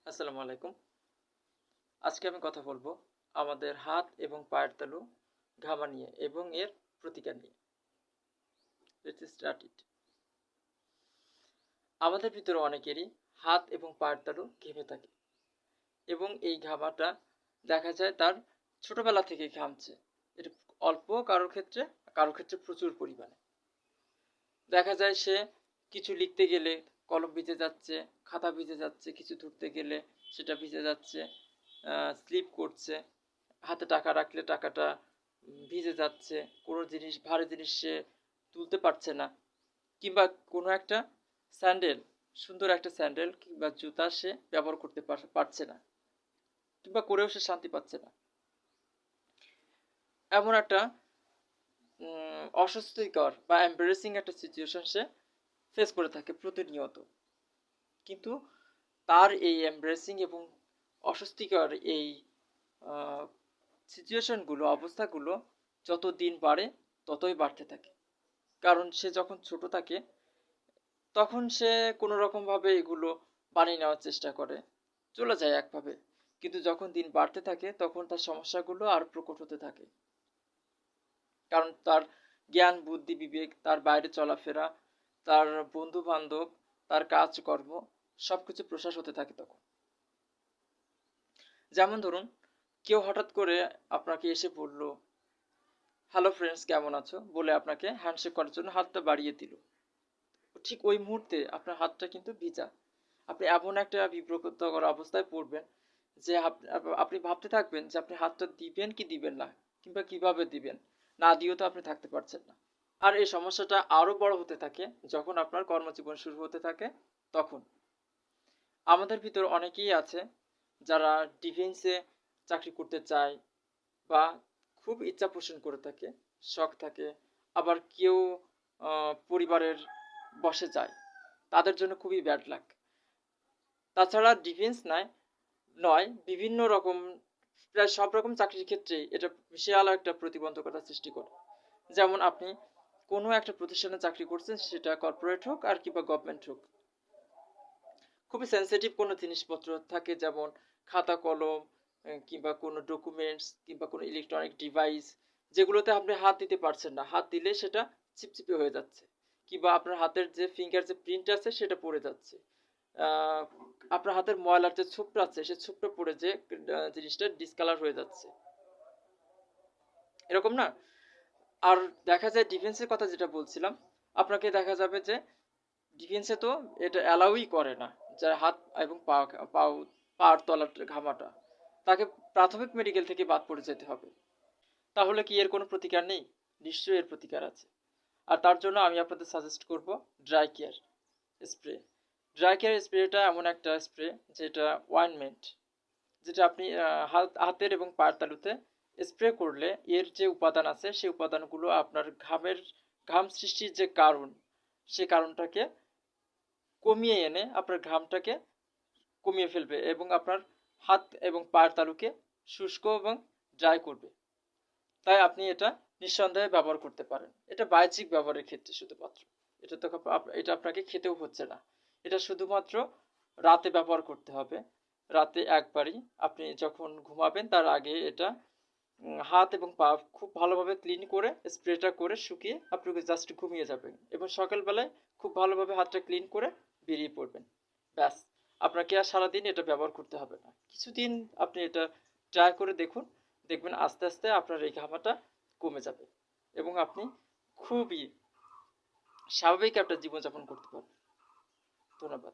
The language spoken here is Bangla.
আসসালামু আলাইকুম। আজকে আমি কথা বলবো আমাদের হাত এবং পায়ের তালু ঘামা নিয়ে এবং এর প্রতিকার নিয়ে। Let's start it. আমাদের ভিতরে অনেকেরই হাত এবং পায়ের তালু ঘেমে থাকে এবং এই ঘামাটা দেখা যায় তার ছোটবেলা থেকে ঘামছে। এটা অল্প কারোর ক্ষেত্রে প্রচুর পরিমাণে। দেখা যায় সে কিছু লিখতে গেলে কলম ভিজে যাচ্ছে, খাতা ভিজে যাচ্ছে, কিছু ধরতে গেলে সেটা ভিজে যাচ্ছে, স্লিপ করছে, হাতে টাকা রাখলে টাকাটা ভিজে যাচ্ছে, কোনো জিনিস ভারী জিনিস সে তুলতে পারছে না, কিংবা কোনো একটা স্যান্ডেল, সুন্দর একটা স্যান্ডেল কিংবা জুতা সে ব্যবহার করতে পারছে না, কিংবা করেও সে শান্তি পাচ্ছে না। এমন একটা অস্বস্তিকর বা এম্বারেসিং একটা সিচুয়েশন সে ফেস করে থাকে প্রতিনিয়ত। কিন্তু তার এই এমব্রেসিং এবং অস্বস্তিকর এই সিচুয়েশনগুলো, অবস্থাগুলো যত দিন বাড়ে ততই বাড়তে থাকে। কারণ সে যখন ছোট থাকে তখন সে কোনো রকমভাবে এগুলো বানিয়ে নেওয়ার চেষ্টা করে, চলে যায় একভাবে। কিন্তু যখন দিন বাড়তে থাকে তখন তার সমস্যাগুলো আর প্রকট হতে থাকে। কারণ তার জ্ঞান, বুদ্ধি, বিবেক, তার বাইরে চলাফেরা, তার বন্ধু বান্ধব, তার কাজকর্ম সবকিছু প্রশ্বাস হতে থাকে তখন। যেমন ধরুন, কেউ হঠাৎ করে আপনাকে এসে বলল, হ্যালো ফ্রেন্ডস, কেমন আছো বলে আপনাকে হ্যান্ডশেক করার জন্য হাতটা বাড়িয়ে দিল। ঠিক ওই মুহূর্তে আপনার হাতটা কিন্তু ভিজা। আপনি এমন একটা বিব্রতকর অবস্থায় পড়বেন যে আপনি ভাবতে থাকবেন যে আপনি হাতটা দিবেন কি দিবেন না, কিংবা কিভাবে দিবেন। না দিয়েও তো আপনি থাকতে পারছেন না। আর এই সমস্যাটা আরো বড় হতে থাকে যখন আপনার কর্মজীবন শুরু হতে থাকে। তখন আমাদের ভিতর অনেকেই আছে যারা ডিফেন্সে চাকরি করতে চায় বা খুব ইচ্ছা পোষণ করে থাকে, শখ থাকে। আবার কেউ পরিবারের বসে যায়, তাদের জন্য খুবই ব্যাড লাক। তাছাড়া ডিফেন্স নয়, বিভিন্ন রকম, প্রায় সব রকম চাকরির ক্ষেত্রেই এটা বিশাল একটা প্রতিবন্ধকতা সৃষ্টি করে। যেমন আপনি কোনো একটা প্রতিষ্ঠানে চাকরি করছেন, সেটা কর্পোরেট হোক আর কিংবা গভর্নমেন্ট হোক, খুবই সেন্সিটিভ কোনো জিনিসপত্র থাকে, যেমন খাতা কলম, কিংবা কোনো ডকুমেন্টস কিংবা কোনো ইলেকট্রনিক ডিভাইস, যেগুলোতে আপনি হাত দিতে পারছেন না। হাত দিলে সেটা চিপচিপে হয়ে যাচ্ছে, কিংবা আপনার হাতের যে ফিঙ্গার যে প্রিন্ট আছে সেটা পড়ে যাচ্ছে, আপনার হাতের ময়লার যে ছোপটা আছে সে ছোপটা পড়ে যে জিনিসটা ডিসকালার হয়ে যাচ্ছে, এরকম না? আর দেখা যায় ডিফেন্সের কথা যেটা বলছিলাম, আপনাকে দেখা যাবে যে ডিফেন্সে তো এটা অ্যালাউই করে না, যার হাত এবং পার তলার ঘামাটা, তাকে প্রাথমিক মেডিকেল থেকে বাদ পড়ে যেতে হবে। তাহলে কি এর কোনো প্রতিকার নেই? নিশ্চয়ই এর প্রতিকার আছে। আর তার জন্য আমি আপনাদের সাজেস্ট করব dry care spray. Dry care স্প্রেটা এমন একটা স্প্রে যেটা ওয়াইনমেন্ট, যেটা আপনি হাতের এবং পায়ের তালুতে স্প্রে করলে এর যে উপাদান আছে সেই উপাদানগুলো আপনার ঘাম সৃষ্টির যে কারণ, সে কারণটাকে কমিয়ে এনে আপনার ঘামটাকে কমিয়ে ফেলবে এবং আপনার হাত এবং পায়ের তালুকে শুষ্ক এবং ড্রাই করবে। তাই আপনি এটা নিঃসন্দেহে ব্যবহার করতে পারেন। এটা বাহ্যিক ব্যবহারের ক্ষেত্রে শুধুমাত্র। এটা আপনাকে খেতেও হচ্ছে না। এটা শুধুমাত্র রাতে ব্যবহার করতে হবে। রাতে একবারই আপনি যখন ঘুমাবেন তার আগে এটা হাত এবং পা খুব ভালোভাবে ক্লিন করে স্প্রেটা করে শুকিয়ে আপনি জাস্ট ঘুমিয়ে যাবেন এবং সকালবেলায় খুব ভালোভাবে হাতটা ক্লিন করে বেরিয়ে পড়বেন। ব্যাস, আপনাকে আর সারাদিন এটা ব্যবহার করতে হবে না। কিছুদিন আপনি এটা ট্রাই করে দেখুন, দেখবেন আস্তে আস্তে আপনার এই ঘামাটা কমে যাবে এবং আপনি খুবই স্বাভাবিক একটা জীবনযাপন করতে পারবেন। ধন্যবাদ।